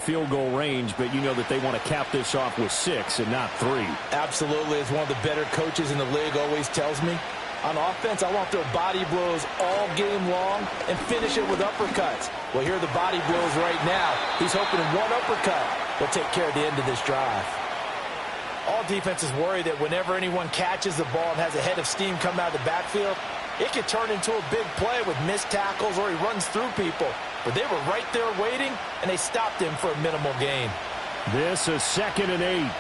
field goal range, but you know that they want to cap this off with 6 and not 3. Absolutely. As one of the better coaches in the league always tells me, on offense, I want their body blows all game long and finish it with uppercuts. Well, here are the body blows right now. He's hoping one uppercut will take care of the end of this drive. All defenses worry that whenever anyone catches the ball and has a head of steam come out of the backfield, it could turn into a big play with missed tackles or he runs through people. But they were right there waiting, and they stopped him for a minimal gain. This is 2nd and 8.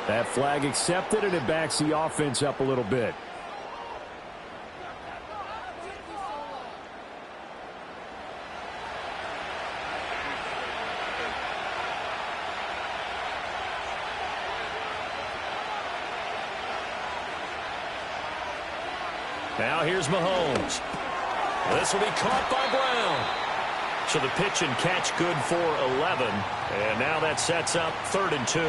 That flag accepted, and it backs the offense up a little bit. Now here's Mahomes. This will be caught by Brown. So the pitch and catch good for 11. And now that sets up 3rd and 2.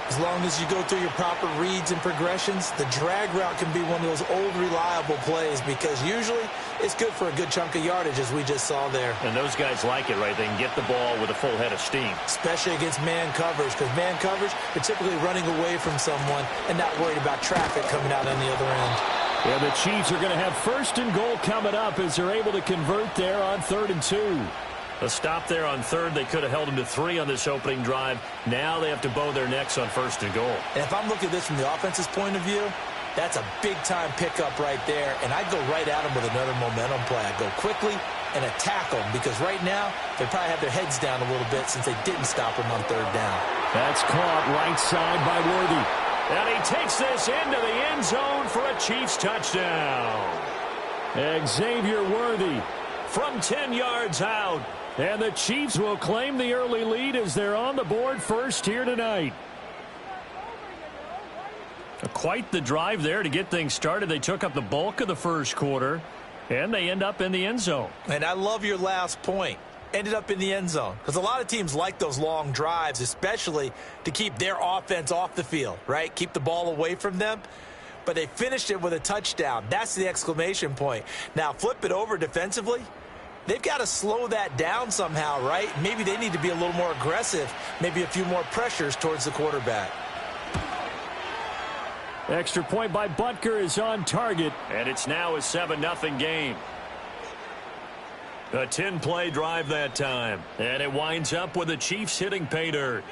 As long as you go through your proper reads and progressions, the drag route can be one of those old reliable plays because usually it's good for a good chunk of yardage as we just saw there. And those guys like it, right? They can get the ball with a full head of steam. Especially against man coverage because man coverage, they're typically running away from someone and not worried about traffic coming out on the other end. Yeah, the Chiefs are going to have 1st and goal coming up as they're able to convert there on 3rd and 2. A stop there on 3rd. They could have held them to 3 on this opening drive. Now they have to bow their necks on 1st and goal. And if I'm looking at this from the offense's point of view, that's a big-time pickup right there. And I'd go right at them with another momentum play. I'd go quickly and attack them because right now they probably have their heads down a little bit since they didn't stop them on 3rd down. That's caught right side by Worthy. And he takes this into the end zone for a Chiefs touchdown. Xavier Worthy from 10 yards out. And the Chiefs will claim the early lead as they're on the board first here tonight. Quite the drive there to get things started. They took up the bulk of the first quarter, and they end up in the end zone. And I love your last point. Ended up in the end zone. Because a lot of teams like those long drives, especially to keep their offense off the field, right? Keep the ball away from them. But they finished it with a touchdown. That's the exclamation point. Now, flip it over defensively. They've got to slow that down somehow, right? Maybe they need to be a little more aggressive. Maybe a few more pressures towards the quarterback. Extra point by Butker is on target. And it's now a 7-0 game. A 10-play drive that time. And it winds up with the Chiefs hitting pay dirt.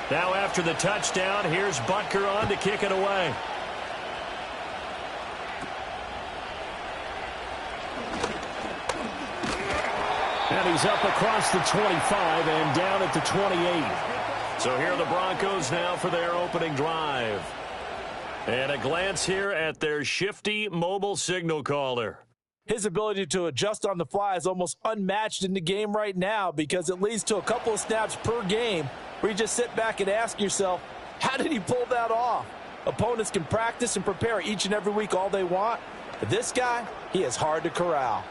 Now after the touchdown, here's Butker on to kick it away. And he's up across the 25 and down at the 28. So here are the Broncos now for their opening drive. And a glance here at their shifty mobile signal caller. His ability to adjust on the fly is almost unmatched in the game right now because it leads to a couple of snaps per game where you just sit back and ask yourself, how did he pull that off? Opponents can practice and prepare each and every week all they want, but this guy, he is hard to corral.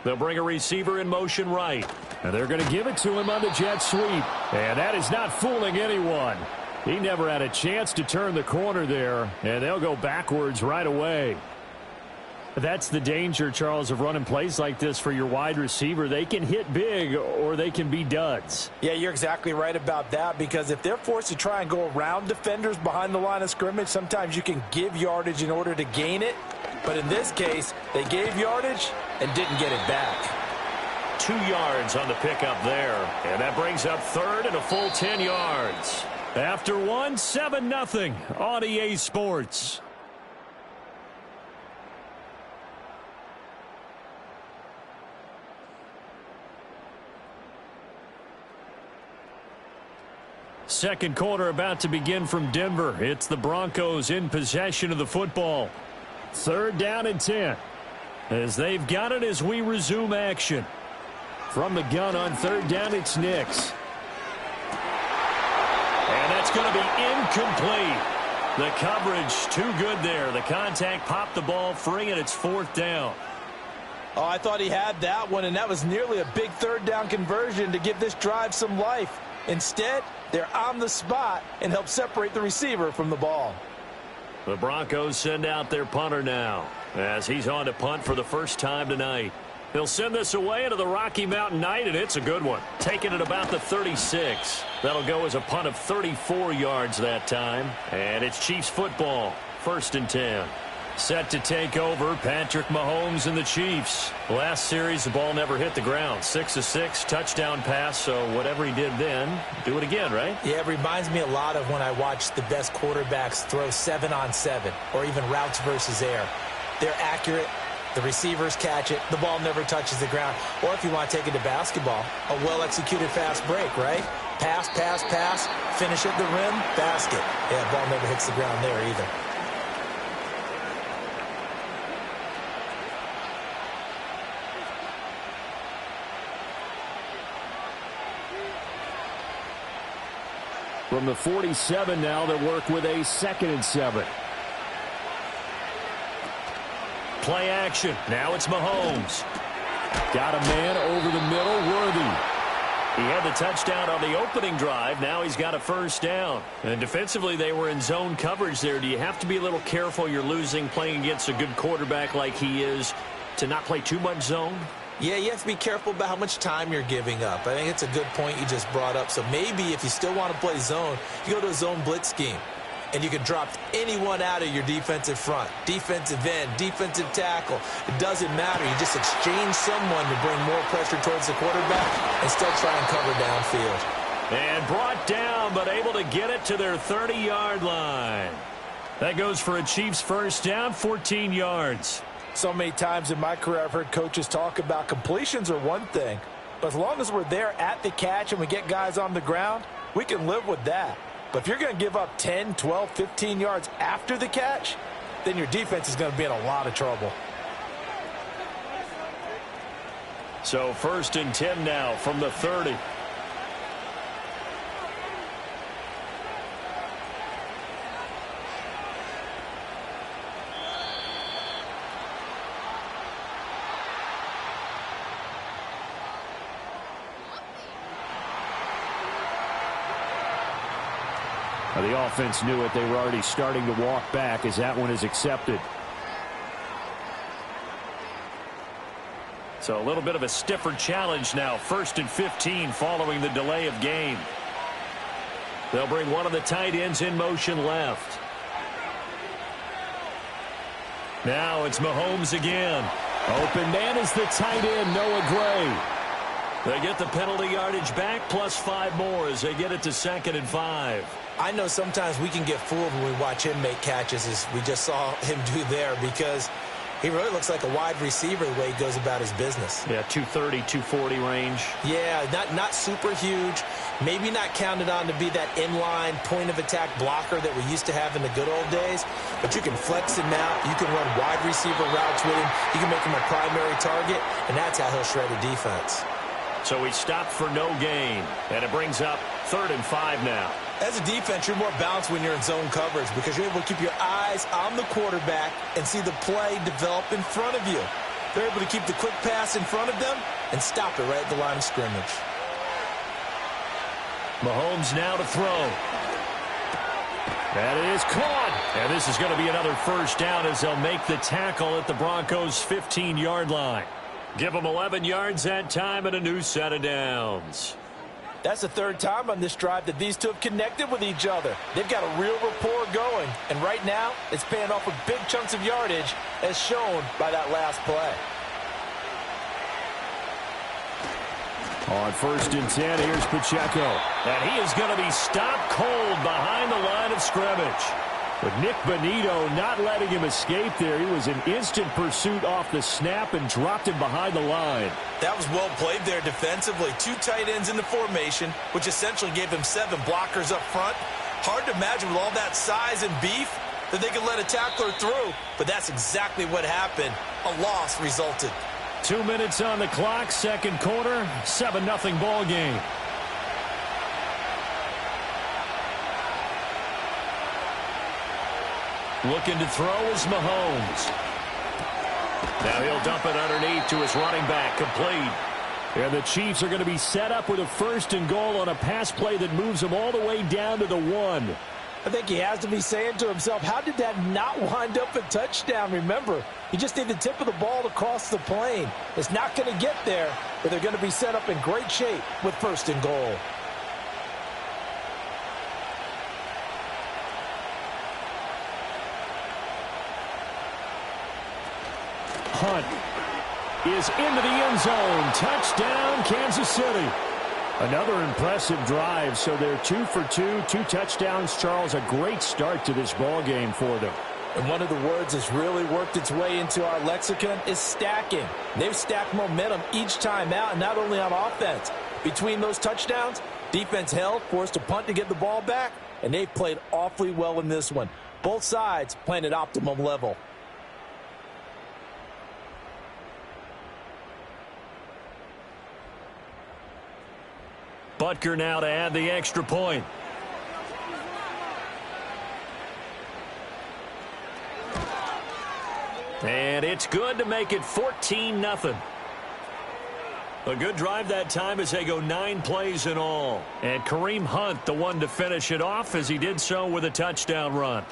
They'll bring a receiver in motion right. And they're going to give it to him on the jet sweep. And that is not fooling anyone. He never had a chance to turn the corner there. And they'll go backwards right away. That's the danger, Charles, of running plays like this for your wide receiver. They can hit big or they can be duds. Yeah, you're exactly right about that because if they're forced to try and go around defenders behind the line of scrimmage, sometimes you can give yardage in order to gain it. But in this case, they gave yardage and didn't get it back. 2 yards on the pickup there. And that brings up third and a full 10 yards. After one, 7-0 on EA Sports. Second quarter about to begin from Denver. It's the Broncos in possession of the football. 3rd down and 10. As they've got it as we resume action. From the gun on 3rd down, it's Nix. And that's going to be incomplete. The coverage too good there. The contact popped the ball free, and it's 4th down. Oh, I thought he had that one, and that was nearly a big 3rd down conversion to give this drive some life. Instead, they're on the spot and help separate the receiver from the ball. The Broncos send out their punter now as he's on to punt for the first time tonight. He'll send this away into the Rocky Mountain night, and it's a good one. Taking it about the 36. That'll go as a punt of 34 yards that time. And it's Chiefs football. 1st and 10. Set to take over, Patrick Mahomes and the Chiefs. Last series, the ball never hit the ground. 6 of 6, touchdown pass, so whatever he did then, do it again, right? Yeah, it reminds me a lot of when I watched the best quarterbacks throw 7-on-7 or even routes versus air. They're accurate. The receivers catch it. The ball never touches the ground. Or if you want to take it to basketball, a well-executed fast break, right? Pass, pass, pass, finish at the rim, basket. Yeah, ball never hits the ground there either. From the 47 now, they work with a 2nd and 7. Play action. Now it's Mahomes. Got a man over the middle, Worthy. He had the touchdown on the opening drive. Now he's got a 1st down. And defensively, they were in zone coverage there. Do you have to be a little careful? You're losing playing against a good quarterback like he is to not play too much zone? Yeah, you have to be careful about how much time you're giving up. I think it's a good point you just brought up. So maybe if you still want to play zone, you go to a zone blitz scheme. And you can drop anyone out of your defensive front. Defensive end, defensive tackle. It doesn't matter. You just exchange someone to bring more pressure towards the quarterback and still try and cover downfield. And brought down, but able to get it to their 30-yard line. That goes for a Chiefs 1st down, 14 yards. So many times in my career I've heard coaches talk about completions are one thing. But as long as we're there at the catch and we get guys on the ground, we can live with that. But if you're going to give up 10, 12, 15 yards after the catch, then your defense is going to be in a lot of trouble. So 1st and 10 now from the 30. The offense knew it. They were already starting to walk back as that one is accepted. So a little bit of a stiffer challenge now. 1st and 15 following the delay of game. They'll bring one of the tight ends in motion left. Now it's Mahomes again. Open man is the tight end, Noah Gray. They get the penalty yardage back plus 5 more as they get it to 2nd and 5. I know sometimes we can get fooled when we watch him make catches as we just saw him do there because he really looks like a wide receiver the way he goes about his business. Yeah, 230, 240 range. Yeah, not super huge. Maybe not counted on to be that inline point-of-attack blocker that we used to have in the good old days. But you can flex him out. You can run wide receiver routes with him. You can make him a primary target, and that's how he'll shred a defense. So he stopped for no gain, and it brings up 3rd and 5 now. As a defense, you're more balanced when you're in zone coverage because you're able to keep your eyes on the quarterback and see the play develop in front of you. They're able to keep the quick pass in front of them and stop it right at the line of scrimmage. Mahomes now to throw. That is caught. And this is going to be another 1st down as they'll make the tackle at the Broncos' 15-yard line. Give them 11 yards that time and a new set of downs. That's the 3rd time on this drive that these two have connected with each other. They've got a real rapport going. And right now, it's paying off with big chunks of yardage as shown by that last play. On 1st and 10, here's Pacheco. And he is going to be stopped cold behind the line of scrimmage. But Nick Bonito not letting him escape there. He was in instant pursuit off the snap and dropped him behind the line. That was well played there defensively. 2 tight ends in the formation, which essentially gave them 7 blockers up front. Hard to imagine with all that size and beef that they could let a tackler through, but that's exactly what happened. A loss resulted. 2 minutes on the clock, second quarter, 7-0 ball game. Looking to throw is Mahomes. Now he'll dump it underneath to his running back, complete. And the Chiefs are going to be set up with a 1st and goal on a pass play that moves them all the way down to the 1. I think he has to be saying to himself, how did that not wind up a touchdown? Remember, you just need the tip of the ball to cross the plane. It's not going to get there, but they're going to be set up in great shape with 1st and goal. Hunt is into the end zone. Touchdown, Kansas City. Another impressive drive, so they're 2 for 2, 2 touchdowns. Charles, a great start to this ball game for them. And one of the words that's really worked its way into our lexicon is stacking. They've stacked momentum each time out, and not only on offense. Between those touchdowns, defense held, forced a punt to get the ball back, and they've played awfully well in this one. Both sides playing at optimum level. Butker now to add the extra point. And it's good to make it 14-0. A good drive that time as they go 9 plays in all. And Kareem Hunt, the one to finish it off, as he did so with a touchdown run.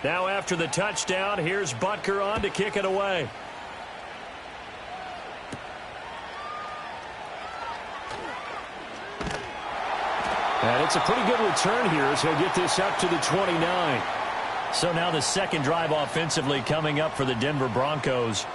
Now after the touchdown, here's Butker on to kick it away. And it's a pretty good return here as he'll get this up to the 29. So now the second drive offensively coming up for the Denver Broncos.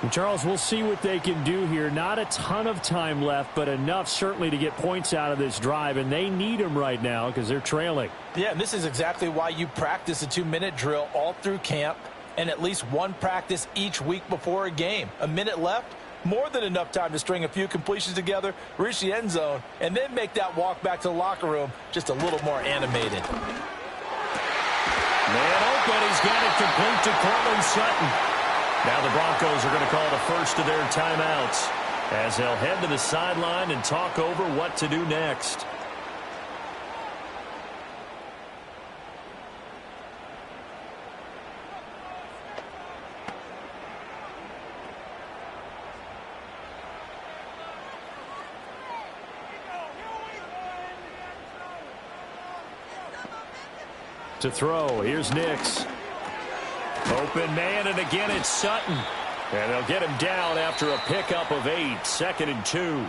And Charles, we'll see what they can do here. Not a ton of time left, but enough certainly to get points out of this drive, and they need them right now because they're trailing. Yeah, and this is exactly why you practice a 2-minute drill all through camp and at least one practice each week before a game. A minute left, more than enough time to string a few completions together, reach the end zone, and then make that walk back to the locker room just a little more animated. Man open, he's got it complete to Cortland Sutton. Now the Broncos are going to call the first of their timeouts as they'll head to the sideline and talk over what to do next. To throw, here's Nix. Open man, and again it's Sutton. And they'll get him down after a pickup of 8, 2nd and 2.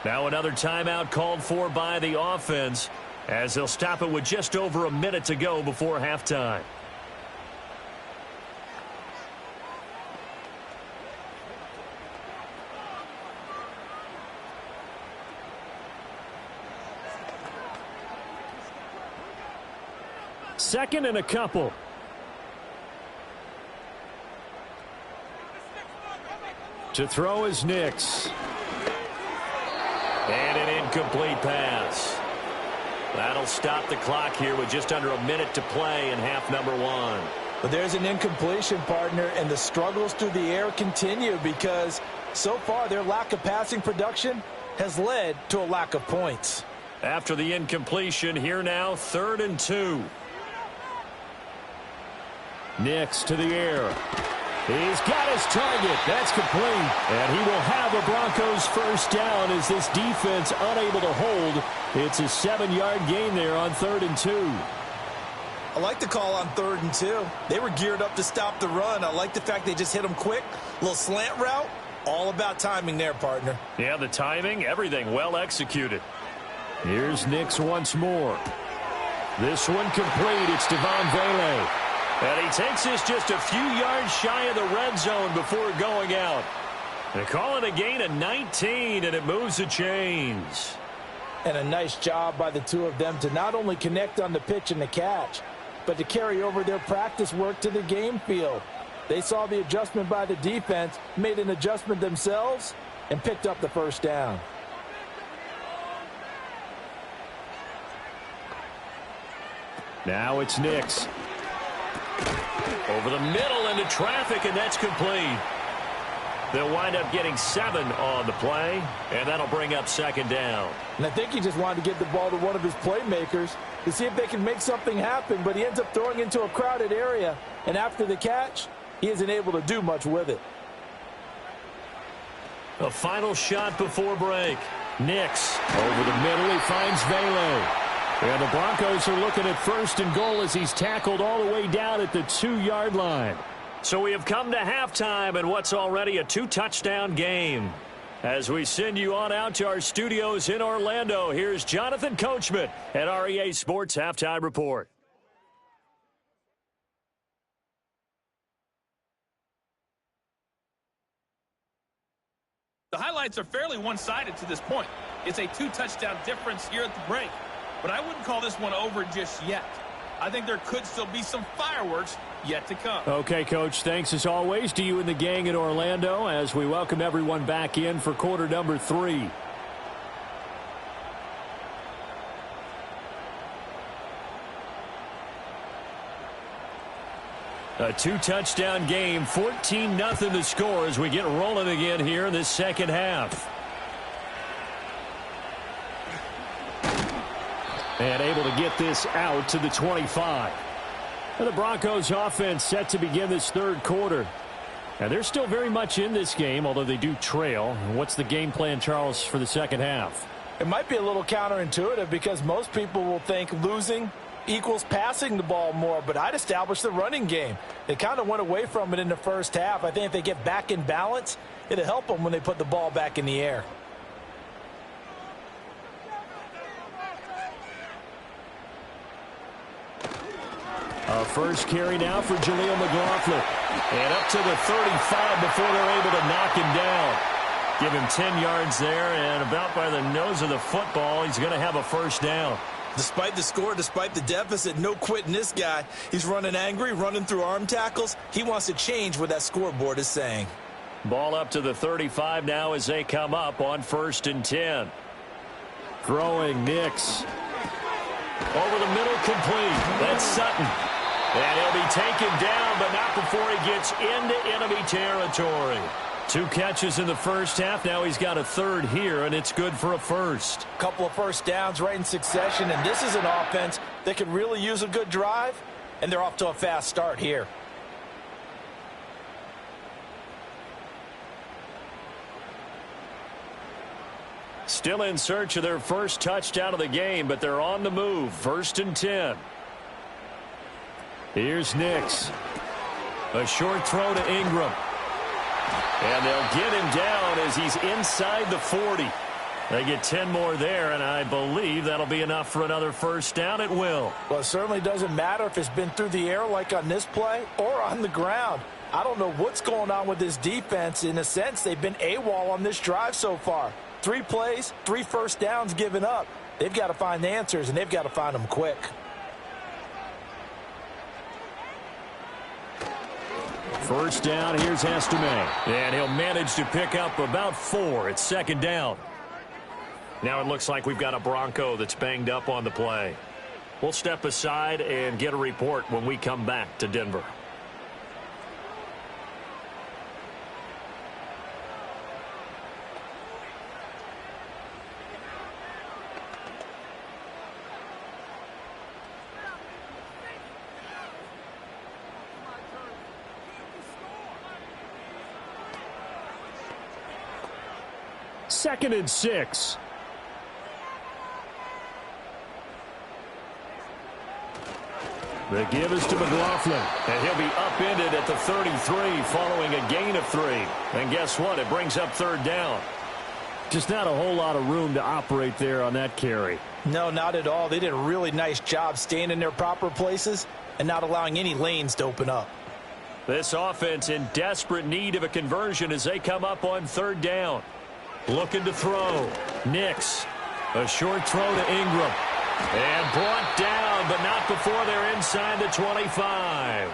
Now another timeout called for by the offense as they'll stop it with just over a minute to go before halftime. Second and a couple. To throw is Nix. And an incomplete pass. That'll stop the clock here with just under a minute to play in half number 1. But there's an incompletion, partner, and the struggles through the air continue because so far their lack of passing production has led to a lack of points. After the incompletion, here now, 3rd and 2. Nix to the air. He's got his target. That's complete. And he will have a Broncos first down as this defense unable to hold. It's a 7-yard gain there on 3rd and 2. I like the call on 3rd and 2. They were geared up to stop the run. I like the fact they just hit them quick. Little slant route. All about timing there, partner. Yeah, the timing, everything well executed. Here's Nix once more. This one complete. It's Devon Vele. And he takes this just a few yards shy of the red zone before going out. They call it a gain of 19, and it moves the chains. And a nice job by the two of them to not only connect on the pitch and the catch, but to carry over their practice work to the game field. They saw the adjustment by the defense, made an adjustment themselves, and picked up the first down. Now it's Nix. Over the middle into traffic, and that's complete. They'll wind up getting 7 on the play, and that'll bring up second down. And I think he just wanted to get the ball to one of his playmakers to see if they can make something happen, but he ends up throwing into a crowded area, and after the catch, he isn't able to do much with it. A final shot before break. Nix over the middle. He finds Vele. And the Broncos are looking at first and goal as he's tackled all the way down at the 2-yard line. So we have come to halftime in what's already a 2-touchdown game. As we send you on out to our studios in Orlando, here's Jonathan Coachman at REA Sports Halftime Report. The highlights are fairly one-sided to this point. It's a 2-touchdown difference here at the break. But I wouldn't call this one over just yet. I think there could still be some fireworks yet to come. Okay, Coach, thanks as always to you and the gang in Orlando as we welcome everyone back in for quarter number 3. A 2-touchdown game, 14-0 the score as we get rolling again here in this second half. And able to get this out to the 25. And the Broncos offense set to begin this third quarter. And they're still very much in this game, although they do trail. What's the game plan, Charles, for the second half? It might be a little counterintuitive because most people will think losing equals passing the ball more, but I'd establish the running game. They kind of went away from it in the first half. I think if they get back in balance, it'll help them when they put the ball back in the air. A first carry now for Jaleel McLaughlin. And up to the 35 before they're able to knock him down. Give him 10 yards there, and about by the nose of the football, he's going to have a first down. Despite the score, despite the deficit, no quitting this guy. He's running angry, running through arm tackles. He wants to change what that scoreboard is saying. Ball up to the 35 now as they come up on 1st and 10. Throwing Nix. Over the middle, complete. That's Sutton. And he'll be taken down, but not before he gets into enemy territory. 2 catches in the first half. Now he's got a third here, and it's good for a first. Couple of first downs right in succession, and this is an offense that could really use a good drive, and they're off to a fast start here. Still in search of their first touchdown of the game, but they're on the move. 1st and 10. Here's Nix. A short throw to Ingram. And they'll get him down as he's inside the 40. They get 10 more there, and I believe that'll be enough for another first down. It will. Well, it certainly doesn't matter if it's been through the air like on this play or on the ground. I don't know what's going on with this defense. In a sense, they've been AWOL on this drive so far. 3 plays, 3 first downs given up. They've got to find the answers, and they've got to find them quick. First down, here's Estime. And he'll manage to pick up about 4. It's 2nd down. Now it looks like we've got a Bronco that's banged up on the play. We'll step aside and get a report when we come back to Denver. Second and 6. The give is to McLaughlin, and he'll be upended at the 33 following a gain of 3. And guess what? It brings up third down. Just not a whole lot of room to operate there on that carry. No, not at all. They did a really nice job staying in their proper places and not allowing any lanes to open up. This offense in desperate need of a conversion as they come up on third down. Looking to throw. Nix. A short throw to Ingram. And brought down, but not before they're inside the 25.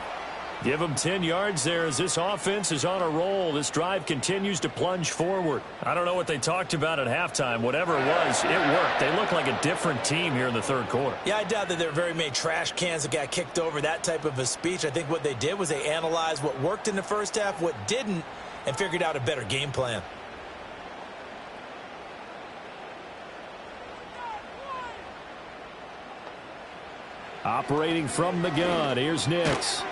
Give them 10 yards there as this offense is on a roll. This drive continues to plunge forward. I don't know what they talked about at halftime. Whatever it was, it worked. They look like a different team here in the third quarter. Yeah, I doubt that there are very many trash cans that got kicked over, that type of a speech. I think what they did was they analyzed what worked in the first half, what didn't, and figured out a better game plan. Operating from the gun, here's Nix.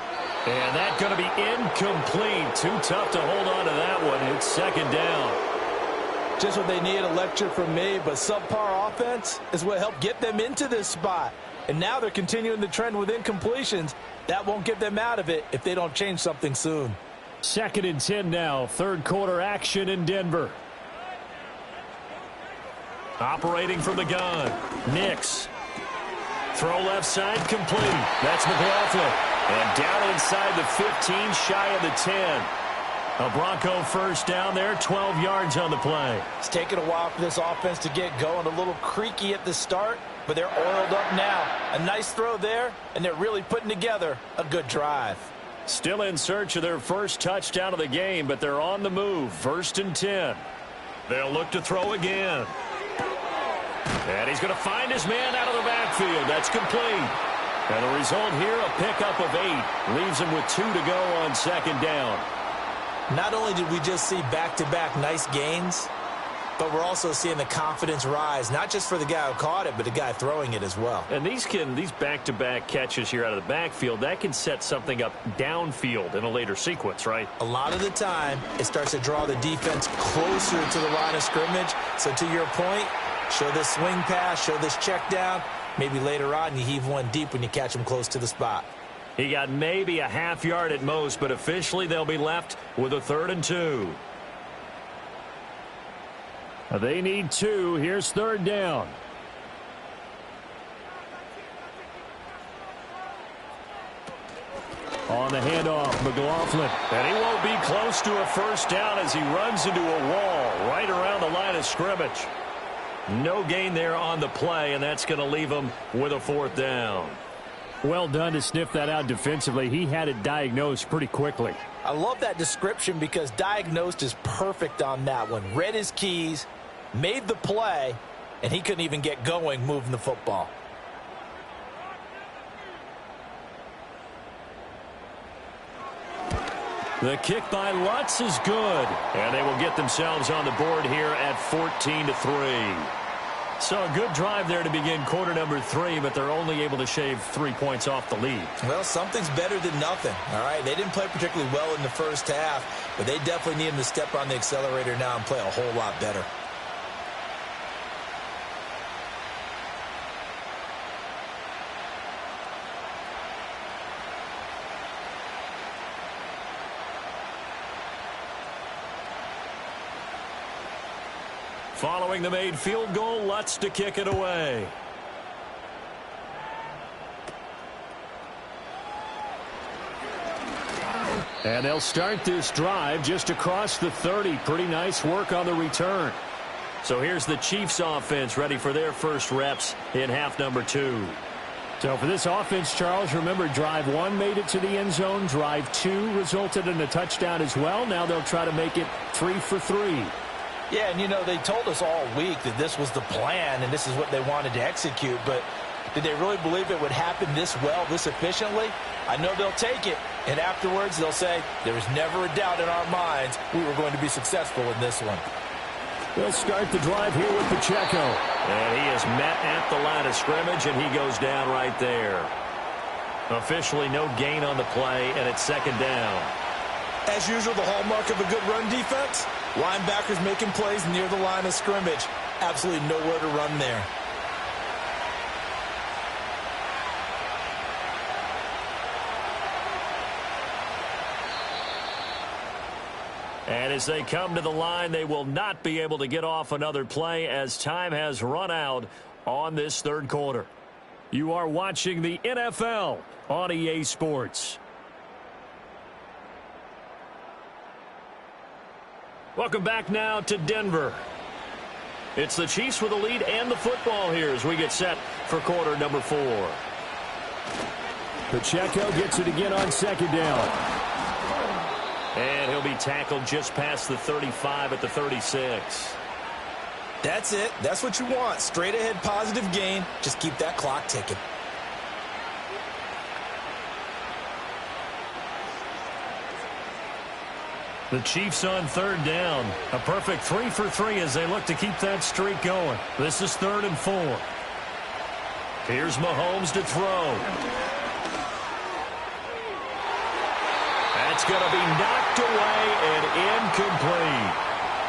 And that's going to be incomplete. Too tough to hold on to that one. It's second down. Just what they need, a lecture from me, but subpar offense is what helped get them into this spot. And now they're continuing the trend with incompletions. That won't get them out of it if they don't change something soon. 2nd and 10 now. Third quarter action in Denver. Operating from the gun. Nix. Throw left side complete. That's McLaughlin. And down inside the 15, shy of the 10. A Bronco first down there, 12 yards on the play. It's taken a while for this offense to get going. A little creaky at the start, but they're oiled up now. A nice throw there, and they're really putting together a good drive. Still in search of their first touchdown of the game, but they're on the move. 1st and 10. They'll look to throw again. And he's going to find his man out of the backfield. That's complete. And the result here, a pickup of 8. Leaves him with 2 to go on second down. Not only did we just see back-to-back nice gains, but we're also seeing the confidence rise, not just for the guy who caught it, but the guy throwing it as well. And these back-to-back catches here out of the backfield, that can set something up downfield in a later sequence, right? A lot of the time, it starts to draw the defense closer to the line of scrimmage. So to your point, show this swing pass, show this check down. Maybe later on you heave one deep when you catch him close to the spot. He got maybe a half yard at most, but officially they'll be left with a 3rd and 2. They need 2. Here's third down. On the handoff, McLaughlin. And he won't be close to a first down as he runs into a wall right around the line of scrimmage. No gain there on the play, and that's going to leave him with a 4th down. Well done to sniff that out defensively. He had it diagnosed pretty quickly. I love that description because diagnosed is perfect on that one. Read his keys, made the play, and he couldn't even get going moving the football. The kick by Lutz is good, and they will get themselves on the board here at 14-3. So a good drive there to begin quarter number 3, but they're only able to shave 3 points off the lead. Well, something's better than nothing, all right? They didn't play particularly well in the first half, but they definitely need him to step on the accelerator now and play a whole lot better. Following the made field goal, Lutz to kick it away. And they'll start this drive just across the 30. Pretty nice work on the return. So here's the Chiefs offense ready for their first reps in half number 2. So for this offense, Charles, remember drive 1 made it to the end zone. Drive 2 resulted in a touchdown as well. Now they'll try to make it 3 for 3. Yeah, and you know, they told us all week that this was the plan and this is what they wanted to execute, but did they really believe it would happen this well, this efficiently? I know they'll take it, and afterwards they'll say, there was never a doubt in our minds we were going to be successful in this one. They'll start the drive here with Pacheco. And he is met at the line of scrimmage, and he goes down right there. Officially no gain on the play, and it's second down. As usual, the hallmark of a good run defense, linebackers making plays near the line of scrimmage. Absolutely nowhere to run there. And as they come to the line, they will not be able to get off another play as time has run out on this third quarter. You are watching the NFL on EA Sports. Welcome back now to Denver. It's the Chiefs with the lead and the football here as we get set for quarter number 4. Pacheco gets it again on second down. And he'll be tackled just past the 35 at the 36. That's it. That's what you want. Straight ahead positive gain. Just keep that clock ticking. The Chiefs on third down. A perfect 3 for 3 as they look to keep that streak going. This is 3rd and 4. Here's Mahomes to throw. That's going to be knocked away and incomplete.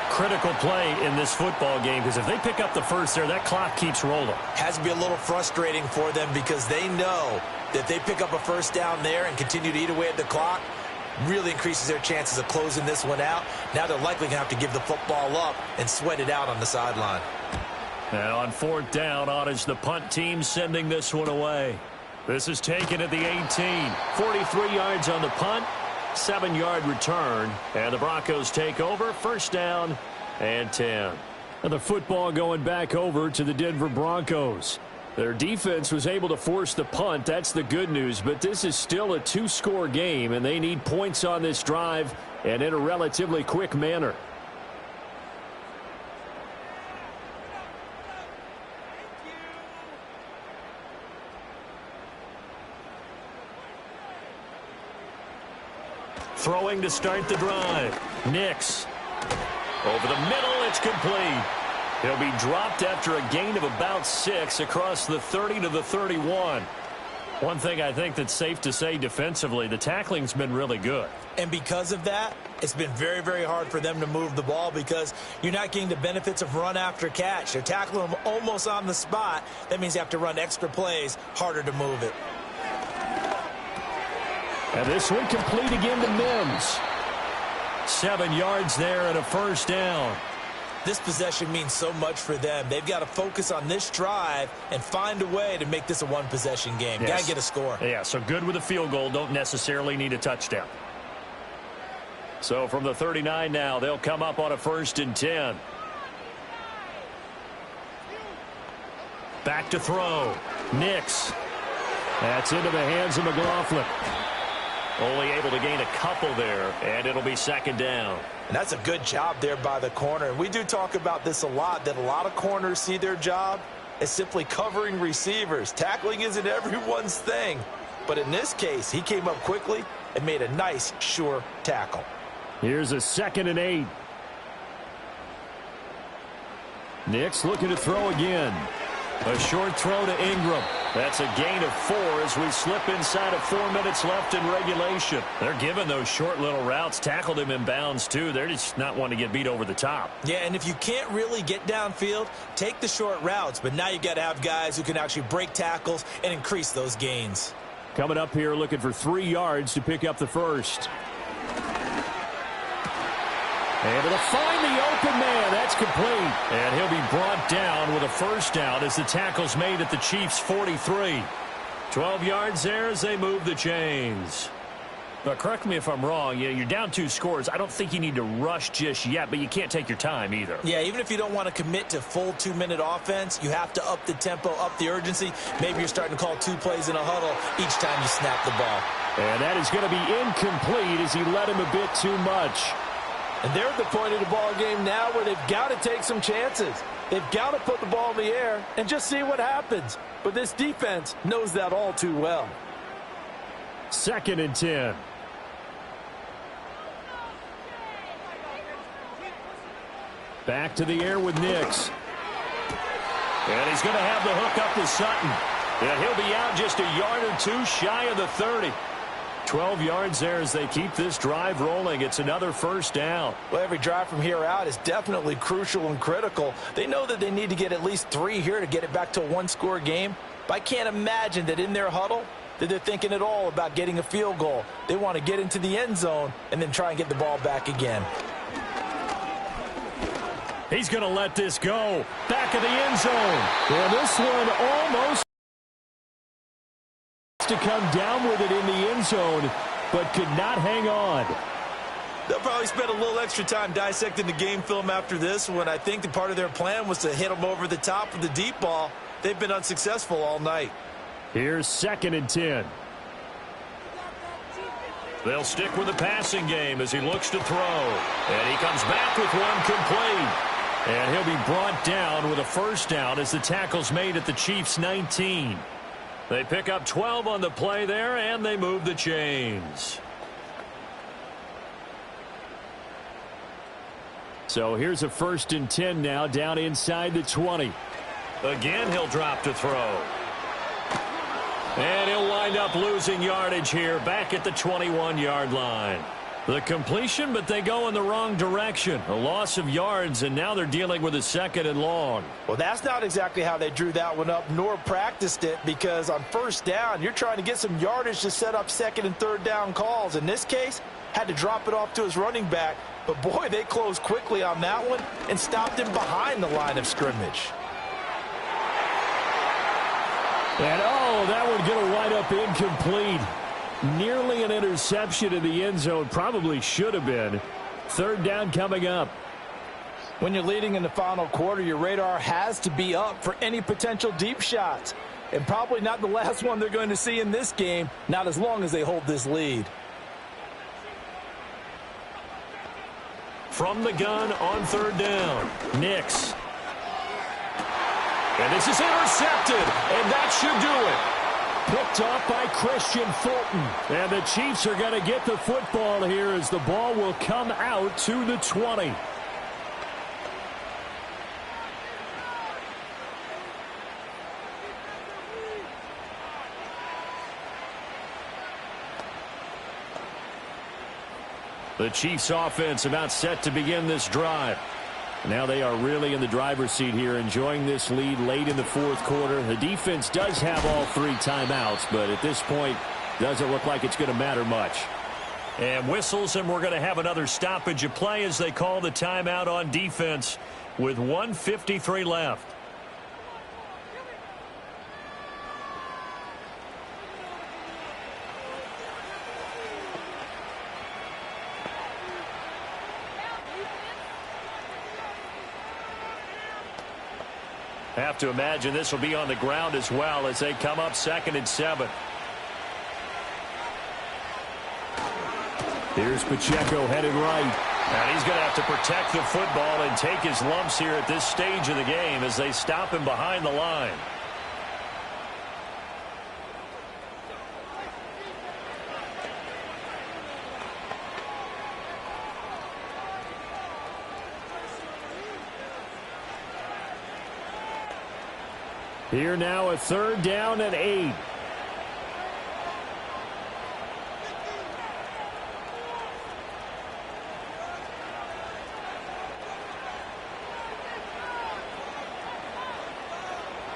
Critical play in this football game because if they pick up the first there, that clock keeps rolling. Has to be a little frustrating for them because they know that if they pick up a first down there and continue to eat away at the clock, really increases their chances of closing this one out. Now they're likely going to have to give the football up and sweat it out on the sideline. And on 4th down, on is the punt team sending this one away. This is taken at the 18. 43 yards on the punt. 7-yard return, and the Broncos take over. 1st down and 10. And the football going back over to the Denver Broncos. Their defense was able to force the punt. That's the good news, but this is still a 2-score game, and they need points on this drive and in a relatively quick manner. Throwing to start the drive. Nix. Over the middle, it's complete. He'll be dropped after a gain of about 6 across the 30 to the 31. One thing I think that's safe to say defensively, the tackling's been really good. And because of that, it's been very, very hard for them to move the ball because you're not getting the benefits of run after catch. They're tackling them almost on the spot. That means you have to run extra plays, harder to move it. And this one complete again to Mims. 7 yards there and a 1st down. This possession means so much for them. They've got to focus on this drive and find a way to make this a one-possession game. Yes. Got to get a score. Yeah, so good with a field goal. Don't necessarily need a touchdown. So from the 39 now, they'll come up on a 1st and 10. Back to throw. Nix. That's into the hands of McLaughlin. Only able to gain a couple there, and it'll be 2nd down. And that's a good job there by the corner. And we do talk about this a lot, that a lot of corners see their job as simply covering receivers. Tackling isn't everyone's thing. But in this case, he came up quickly and made a nice, sure tackle. Here's a 2nd and 8. Nix looking to throw again. A short throw to Ingram. That's a gain of 4 as we slip inside of 4 minutes left in regulation. They're giving those short little routes. Tackled him in bounds, too. They're just not wanting to get beat over the top. Yeah, and if you can't really get downfield, take the short routes. But now you got to have guys who can actually break tackles and increase those gains. Coming up here looking for 3 yards to pick up the 1st. Able to find the open man. That's complete. And he'll be brought down with a 1st down as the tackle's made at the Chiefs' 43. 12 yards there as they move the chains. But correct me if I'm wrong. You're down 2 scores. I don't think you need to rush just yet, but you can't take your time either. Yeah, even if you don't want to commit to full 2-minute offense, you have to up the tempo, up the urgency. Maybe you're starting to call 2 plays in a huddle each time you snap the ball. And that is going to be incomplete as he led him a bit too much. And they're at the point of the ball game now where they've got to take some chances. They've got to put the ball in the air and just see what happens. But this defense knows that all too well. 2nd and 10. Back to the air with Nix. And he's going to have the hook up to Sutton. And he'll be out just a yard or 2 shy of the 30. 12 yards there as they keep this drive rolling. It's another 1st down. Well, every drive from here out is definitely crucial and critical. They know that they need to get at least 3 here to get it back to a 1-score game. But I can't imagine that in their huddle that they're thinking at all about getting a field goal. They want to get into the end zone and then try and get the ball back again. He's going to let this go. Back of the end zone. And this one almost to come down with it in the end zone, but could not hang on. They'll probably spend a little extra time dissecting the game film after this one. I think the part of their plan was to hit them over the top with the deep ball. They've been unsuccessful all night. Here's 2nd and 10. They'll stick with the passing game as he looks to throw. And he comes back with one complete. And he'll be brought down with a first down as the tackle's made at the Chiefs' 19. They pick up 12 on the play there, and they move the chains. So here's a 1st and 10 now, down inside the 20. Again, he'll drop to throw. And he'll wind up losing yardage here, back at the 21-yard line. The completion, but they go in the wrong direction. A loss of yards, and now they're dealing with a 2nd and long. Well, that's not exactly how they drew that one up, nor practiced it, because on 1st down, you're trying to get some yardage to set up 2nd and 3rd down calls. In this case, had to drop it off to his running back. But, boy, they closed quickly on that one and stopped him behind the line of scrimmage. And, oh, that one going to wind up incomplete. Nearly an interception in the end zone. Probably should have been. 3rd down coming up. When you're leading in the final quarter, your radar has to be up for any potential deep shots. And probably not the last one they're going to see in this game, not as long as they hold this lead. From the gun on 3rd down, Nix. And this is intercepted, and that should do it. Picked off by Christian Fulton. And the Chiefs are going to get the football here as the ball will come out to the 20. The Chiefs offense about set to begin this drive. Now they are really in the driver's seat here, enjoying this lead late in the 4th quarter. The defense does have all 3 timeouts, but at this point, doesn't look like it's going to matter much. And whistles, and we're going to have another stoppage of play as they call the timeout on defense with 1:53 left. Have to imagine this will be on the ground as well as they come up 2nd and 7. Here's Pacheco headed right. And he's going to have to protect the football and take his lumps here at this stage of the game as they stop him behind the line. Here now a 3rd down and 8.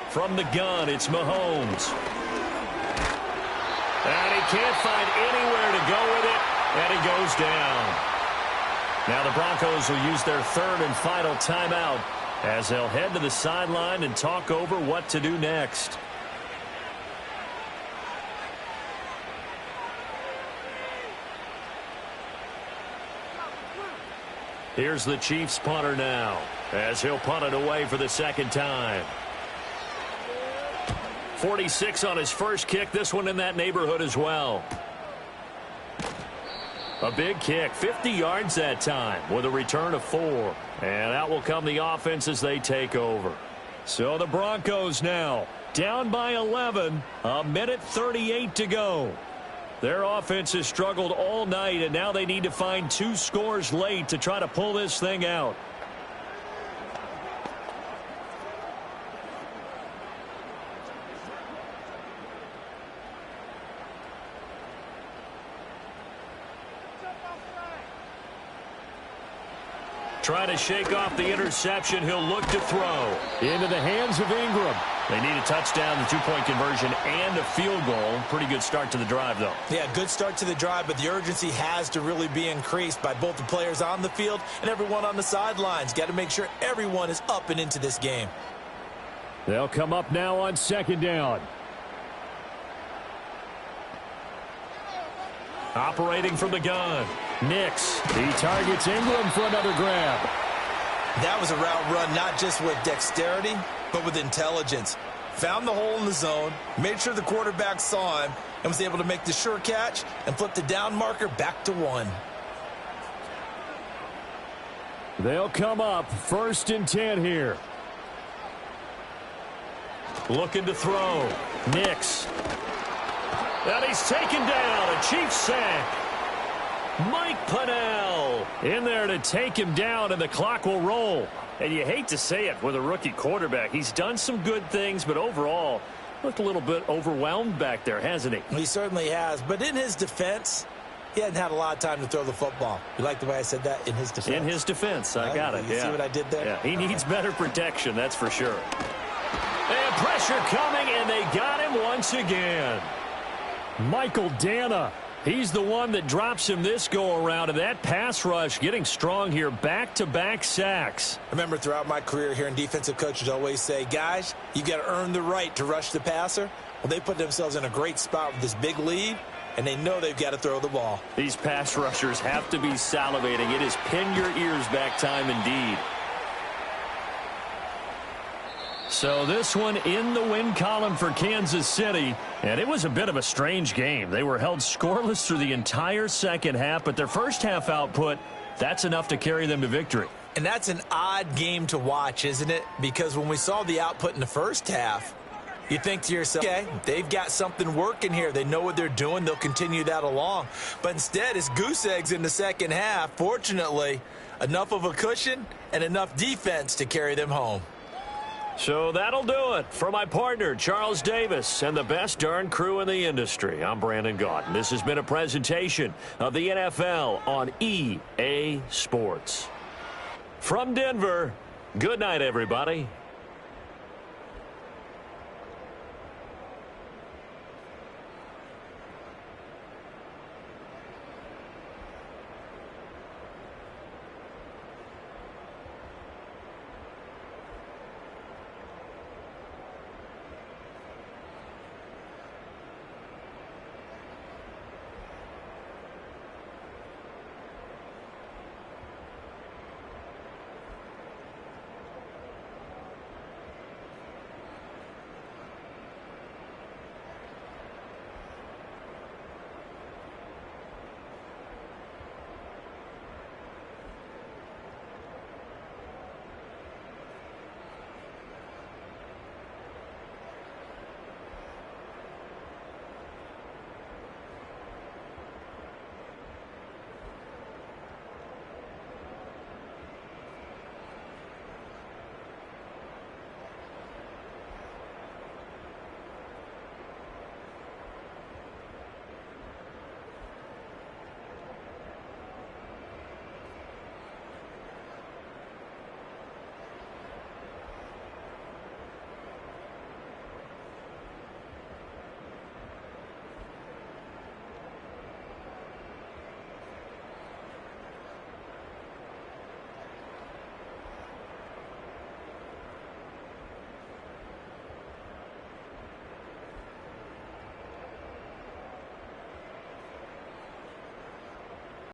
From the gun, it's Mahomes. And he can't find anywhere to go with it, and he goes down. Now the Broncos will use their 3rd and final timeout as they'll head to the sideline and talk over what to do next. Here's the Chiefs punter now as he'll punt it away for the 2nd time. 46 on his first kick. This one in that neighborhood as well. A big kick, 50 yards that time with a return of 4. And out will come the offense as they take over. So the Broncos now down by 11, 1:38 to go. Their offense has struggled all night, and now they need to find 2 scores late to try to pull this thing out. Trying to shake off the interception. He'll look to throw. Into the hands of Ingram. They need a touchdown, the two-point conversion, and a field goal. Pretty good start to the drive, though. Yeah, good start to the drive, but the urgency has to really be increased by both the players on the field and everyone on the sidelines. Got to make sure everyone is up and into this game. They'll come up now on second down. Operating from the gun. Nix. He targets Ingram for another grab. That was a route run not just with dexterity, but with intelligence. Found the hole in the zone, made sure the quarterback saw him, and was able to make the sure catch and flip the down marker back to 1. They'll come up 1st and 10 here. Looking to throw. Nix. And he's taken down. A Chiefs sack. Mike Pennell in there to take him down, and the clock will roll. And you hate to say it with a rookie quarterback. He's done some good things, but overall, looked a little bit overwhelmed back there, hasn't he? He certainly has. But in his defense, he hadn't had a lot of time to throw the football. You like the way I said that? In his defense. In his defense. I got it. You see what I did there? Yeah, he needs better protection, that's for sure. And pressure coming, and they got him once again. Michael Dana. He's the one that drops him this go-around, and that pass rush getting strong here. Back-to-back sacks. Remember, throughout my career here in defensive coaches always say, guys, you got to earn the right to rush the passer. Well, they put themselves in a great spot with this big lead, and they know they've got to throw the ball. These pass rushers have to be salivating. It is pin your ears back time indeed. So this one in the win column for Kansas City, and it was a bit of a strange game. They were held scoreless through the entire second half, but their first half output, that's enough to carry them to victory. And that's an odd game to watch, isn't it? Because when we saw the output in the first half, you think to yourself, okay, they've got something working here. They know what they're doing. They'll continue that along. But instead, it's goose eggs in the second half. Fortunately, enough of a cushion and enough defense to carry them home. So that'll do it for my partner, Charles Davis, and the best darn crew in the industry. I'm Brandon Gaudin. This has been a presentation of the NFL on EA Sports. From Denver, good night, everybody.